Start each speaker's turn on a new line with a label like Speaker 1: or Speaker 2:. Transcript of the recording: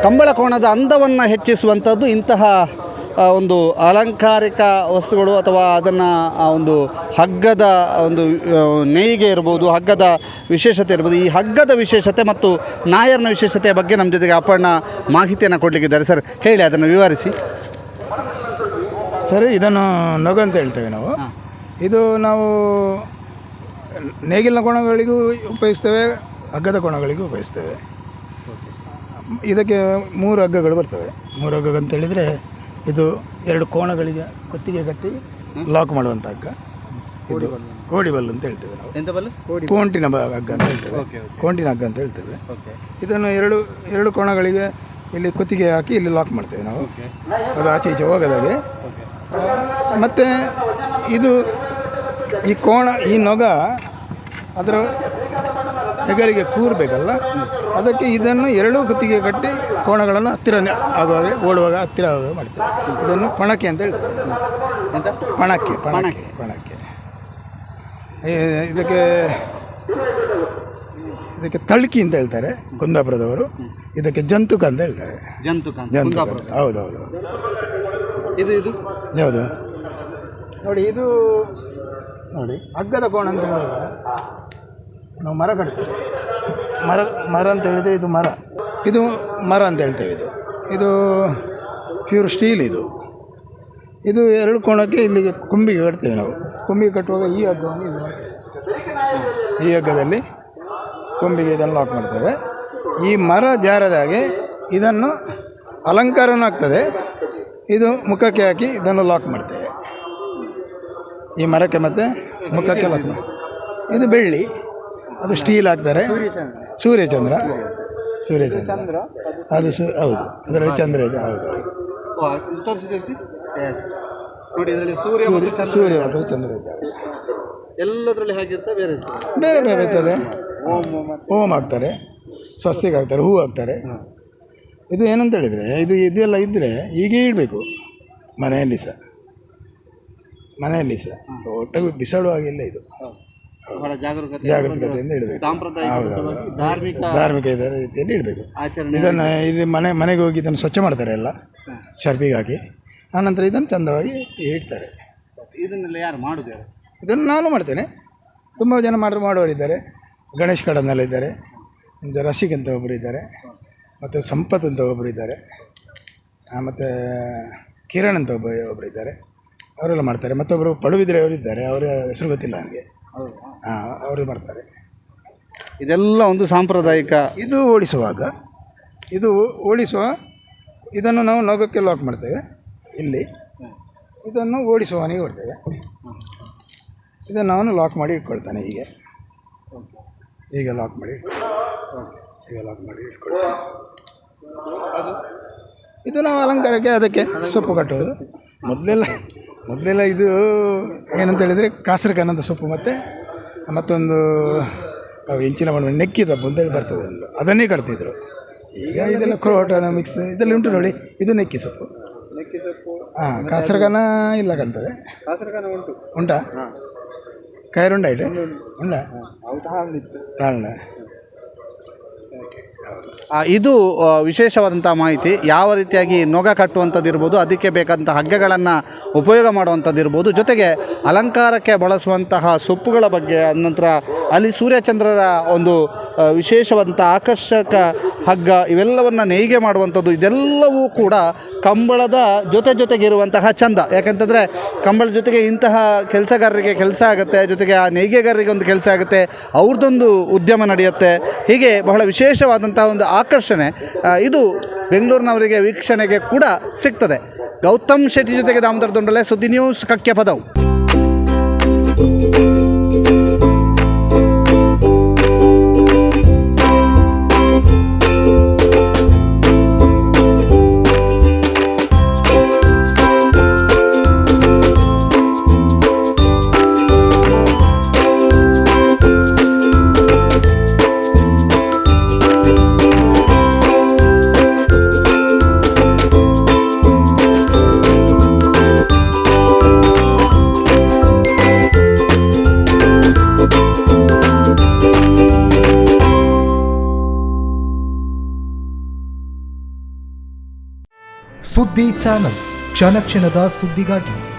Speaker 1: ಕಂಬಳ ಕೋಣದ ಅಂದವನ್ನು ಹೆಚ್ಚಿಸುವಂಥದ್ದು ಇಂತಹ ಒಂದು ಅಲಂಕಾರಿಕ ವಸ್ತುಗಳು ಅಥವಾ ಅದನ್ನು ಒಂದು ಹಗ್ಗದ ಒಂದು ನೇಯ್ಗೆ ಇರ್ಬೋದು, ಹಗ್ಗದ ವಿಶೇಷತೆ ಇರ್ಬೋದು. ಈ ಹಗ್ಗದ ವಿಶೇಷತೆ ಮತ್ತು ನಾಯರ್ನ ವಿಶೇಷತೆಯ ಬಗ್ಗೆ ನಮ್ಮ ಜೊತೆಗೆ ಅಪರ್ಣ ಮಾಹಿತಿಯನ್ನು ಕೊಡಲಿಕ್ಕಿದ್ದಾರೆ. ಸರ್ ಹೇಳಿ, ಅದನ್ನು ವಿವರಿಸಿ.
Speaker 2: ಸರಿ, ಇದನ್ನು ನೊಗ ಅಂತ ಹೇಳ್ತೇವೆ ನಾವು. ಇದು ನಾವು ನೇಗಿಲಿನ ಕೋಣಗಳಿಗೂ ಉಪಯೋಗಿಸ್ತೇವೆ, ಹಗ್ಗದ ಕೋಣಗಳಿಗೂ ಉಪಯೋಗಿಸ್ತೇವೆ. ಇದಕ್ಕೆ 3 ಹಗ್ಗಗಳು ಬರ್ತವೆ. 3 ಹಗ್ಗ ಅಂತ ಹೇಳಿದರೆ ಇದು 2 ಕೋಣಗಳಿಗೆ ಕುತ್ತಿಗೆ ಕಟ್ಟಿ ಲಾಕ್ ಮಾಡುವಂಥ ಹಗ್ಗ. ಇದು ಕೋಡಿಬಲ್ಲು ಅಂತ ಹೇಳ್ತೇವೆ ನಾವು. ಕೋಂಟಿನ ಹಗ್ಗ ಅಂತ ಹೇಳ್ತೇವೆ, ಕೋಂಟಿನ ಹಗ್ಗ ಅಂತ ಹೇಳ್ತೇವೆ. ಇದನ್ನು 2 ಕೋಣಗಳಿಗೆ ಇಲ್ಲಿ ಕುತ್ತಿಗೆ ಹಾಕಿ ಇಲ್ಲಿ ಲಾಕ್ ಮಾಡ್ತೇವೆ ನಾವು, ಅದು ಆಚೆ ಈಚೆ ಹೋಗದಾಗೆ. ಮತ್ತು ಇದು ಈ ಕೋಣ, ಈ ನೊಗ ಅದರ ಹೆಗಲಿಗೆ ಕೂರಬೇಕಲ್ಲ, ಅದಕ್ಕೆ ಇದನ್ನು 2 ಕುತ್ತಿಗೆ ಕಟ್ಟಿ ಕೋಣಗಳನ್ನು ಹತ್ತಿರ ಆಗುವಾಗ, ಓಡುವಾಗ ಹತ್ತಿರ ಆಗುವಾಗ ಮಾಡ್ತೇವೆ. ಇದನ್ನು ಪಣಕೆ ಅಂತ ಹೇಳ್ತೇವೆ. ಪಣಕೆ ಪಣಕೆ ಪಣಕೆ ಇದಕ್ಕೆ ತಳ್ಕಿ ಅಂತ ಹೇಳ್ತಾರೆ ಕುಂದಾಪುರದವರು. ಇದಕ್ಕೆ ಜಂತುಕ ಅಂತ ಹೇಳ್ತಾರೆ. ಜಂತುಕ ಹೌದೌದು.
Speaker 1: ಇದು
Speaker 2: ಯಾವುದು ನೋಡಿ, ಇದು ನೋಡಿ ಹಗ್ಗದ ಕೋಣ ಅಂತ ಹೇಳಿದ್ರೆ ನಾವು ಮರ ಕಟ್ತೇವೆ. ಮರ ಅಂತ ಹೇಳಿದ್ರೆ ಇದು ಮರ ಅಂತ ಹೇಳ್ತೇವೆ. ಇದು ಪ್ಯೂರ್ ಸ್ಟೀಲ್. ಇದು 2 ಕೋಣಕ್ಕೆ ಇಲ್ಲಿಗೆ ಕೊಂಬಿಗೆ ಕಟ್ತೇವೆ ನಾವು. ಕೊಂಬಿಗೆ ಕಟ್ಟುವಾಗ ಈ ಹಗ್ಗವನ್ನು ಇದು ಮಾಡ್ತೇವೆ. ಈ ಹಗ್ಗದಲ್ಲಿ ಕೊಂಬಿಗೆ ಇದನ್ನು ಲಾಕ್ ಮಾಡ್ತೇವೆ. ಈ ಮರ ಜಾರದಾಗೆ ಇದನ್ನು ಅಲಂಕಾರನೂ ಆಗ್ತದೆ. ಇದು ಮುಖಕ್ಕೆ ಹಾಕಿ ಇದನ್ನು ಲಾಕ್ ಮಾಡ್ತೇವೆ. ಈ ಮರಕ್ಕೆ ಮತ್ತು ಮುಖಕ್ಕೆ ಲಾಕ್ ಮಾಡಿ. ಇದು ಬೆಳ್ಳಿ, ಅದು ಸ್ಟೀಲ್ ಹಾಕ್ತಾರೆ. ಸೂರ್ಯಚಂದ್ರ ಅದು ಹೌದು, ಅದರಲ್ಲಿ ಚಂದ್ರ ಇದೆ. ಹೌದು ಸೂರ್ಯ ಮತ್ತು ಚಂದ್ರ ಇದ್ದಾರೆ.
Speaker 1: ಎಲ್ಲದರಲ್ಲಿ ಹಾಕಿರ್ತಾರೆ,
Speaker 2: ಬೇರೆ ಬೇರೆ ಇರ್ತದೆ. ಹೋಮ ಹಾಕ್ತಾರೆ, ಸ್ವಸ್ತಿಗೆ ಹಾಕ್ತಾರೆ, ಹೂ ಹಾಕ್ತಾರೆ. ಇದು ಏನಂತ ಹೇಳಿದರೆ ಇದೆಲ್ಲ ಇದ್ದರೆ ಹೀಗೆ ಇಡಬೇಕು ಮನೆಯಲ್ಲಿ ಸಹ ಒಟ್ಟಿಗೆ ಬಿಸಾಡುವಾಗಿಲ್ಲ. ಇದು ಜಾಗರೂಕತೆಯಿಂದ ಇಡಬೇಕು. ಧಾರ್ಮಿಕ ಇದರ ರೀತಿಯಲ್ಲಿ ಇಡಬೇಕು. ಇದನ್ನು ಇಲ್ಲಿ ಮನೆಗೆ ಹೋಗಿ ಇದನ್ನು ಸ್ವಚ್ಛ ಮಾಡ್ತಾರೆ ಎಲ್ಲ ಶರ್ಪಿಗೆ ಹಾಕಿ. ಆನಂತರ ಇದನ್ನು ಚಂದವಾಗಿ ಇಡ್ತಾರೆ.
Speaker 1: ಇದನ್ನೆಲ್ಲ ಯಾರು ಮಾಡೋದು?
Speaker 2: ಇದನ್ನು ನಾನು ಮಾಡ್ತೇನೆ. ತುಂಬ ಜನ ಮಾಡೋರಿದ್ದಾರೆ. ಗಣೇಶ್ ಕಡನ್ನೆಲ್ಲ ಇದ್ದಾರೆ, ರಸಿಕ್ ಅಂತ ಒಬ್ಬರು ಇದ್ದಾರೆ, ಮತ್ತು ಸಂಪತ್ ಅಂತ ಒಬ್ಬರು ಇದ್ದಾರೆ, ಮತ್ತು ಕಿರಣ್ ಅಂತ ಒಬ್ಬರು ಇದ್ದಾರೆ. ಅವರೆಲ್ಲ ಮಾಡ್ತಾರೆ. ಮತ್ತೊಬ್ಬರು ಪಡುಬಿದ್ರೆ ಅವರಿದ್ದಾರೆ, ಅವರ ಹೆಸರು ಗೊತ್ತಿಲ್ಲ ನನಗೆ. ಅವರು ಮಾಡ್ತಾರೆ.
Speaker 1: ಇದೆಲ್ಲ ಒಂದು ಸಾಂಪ್ರದಾಯಿಕ.
Speaker 2: ಇದು ಓಡಿಸುವ ಇದನ್ನು ನಾವು ನೊಗಕ್ಕೆ ಲಾಕ್ ಮಾಡ್ತೇವೆ. ಇಲ್ಲಿ ಇದನ್ನು ಓಡಿಸುವವನಿಗೆ ಕೊಡ್ತೇವೆ. ಇದನ್ನು ಅವನು ಲಾಕ್ ಮಾಡಿ ಇಟ್ಕೊಳ್ತಾನೆ. ಈಗ ಲಾಕ್ ಮಾಡಿ ಇಟ್ಕೊಳ್ತಾನೆ. ಇದು ನಾವು ಅಲಂಕಾರಕ್ಕೆ ಅದಕ್ಕೆ ಸೊಪ್ಪು ಕಟ್ಟೋದು. ಮೊದಲೆಲ್ಲ ಇದು ಏನಂತ ಹೇಳಿದರೆ ಕಾಸರಕಾನ್ ಅಂತ ಸೊಪ್ಪು ಮತ್ತೊಂದು ಹೆಂಚಿನ ಮಣ್ಣು ನೆಕ್ಕಿ ಸೊಪ್ಪು ಅಂತೇಳಿ ಬರ್ತದೆ, ಅದನ್ನೇ ಕಟ್ತಿದ್ರು. ಈಗ ಇದೆಲ್ಲ ಕ್ರೋಟನ ಮಿಕ್ಸ್ ಇದೆಲ್ಲ ಉಂಟು ನೋಡಿ. ಇದು ನೆಕ್ಕಿ ಸೊಪ್ಪು. ಕಾಸರಕಾನ ಇಲ್ಲ ಕಾಣ್ತದೆ. ಉಂಟಾ? ಕೈರುಂಡ ಇದೆ ಉಂಡ ತಾಳ.
Speaker 1: ಇದು ವಿಶೇಷವಾದಂಥ ಮಾಹಿತಿ. ಯಾವ ರೀತಿಯಾಗಿ ನೊಗ ಕಟ್ಟುವಂಥದ್ದು ಇರ್ಬೋದು, ಅದಕ್ಕೆ ಬೇಕಾದಂಥ ಹಗ್ಗಗಳನ್ನು ಉಪಯೋಗ ಮಾಡುವಂಥದ್ದು ಇರ್ಬೋದು, ಜೊತೆಗೆ ಅಲಂಕಾರಕ್ಕೆ ಬಳಸುವಂತಹ ಸೊಪ್ಪುಗಳ ಬಗ್ಗೆ, ನಂತರ ಅಲ್ಲಿ ಸೂರ್ಯಚಂದ್ರರ ಒಂದು ವಿಶೇಷವಾದಂಥ ಆಕರ್ಷಕ ಹಗ್ಗ, ಇವೆಲ್ಲವನ್ನು ನೇಯ್ಗೆ ಮಾಡುವಂಥದ್ದು, ಇದೆಲ್ಲವೂ ಕೂಡ ಕಂಬಳದ ಜೊತೆಗಿರುವಂತಹ ಚಂದ. ಯಾಕೆಂತಂದರೆ ಕಂಬಳದ ಜೊತೆಗೆ ಇಂತಹ ಕೆಲಸಗಾರರಿಗೆ ಕೆಲಸ ಆಗುತ್ತೆ, ಜೊತೆಗೆ ಆ ನೇಯ್ಗೆಗಾರರಿಗೆ ಒಂದು ಕೆಲಸ ಆಗುತ್ತೆ, ಅವ್ರದ್ದೊಂದು ಉದ್ಯಮ ನಡೆಯುತ್ತೆ. ಹೀಗೆ ಬಹಳ ವಿಶೇಷವಾದಂಥ ಒಂದು ಆಕರ್ಷಣೆ ಇದು ಬೆಂಗಳೂರಿನವರಿಗೆ ವೀಕ್ಷಣೆಗೆ ಕೂಡ ಸಿಗ್ತದೆ. ಗೌತಮ್ ಶೆಟ್ಟಿ ಜೊತೆಗೆ ದಾಮೋದರ ದೊಂಡಲೆ, ಸುದ್ದಿ ನ್ಯೂಸ್, ಕಕ್ಕೆ ಪದವು.
Speaker 3: ಸುದ್ದಿ ಚಾನಲ್, ಕ್ಷಣ ಕ್ಷಣದ ಸುದ್ದಿಗಾಗಿ.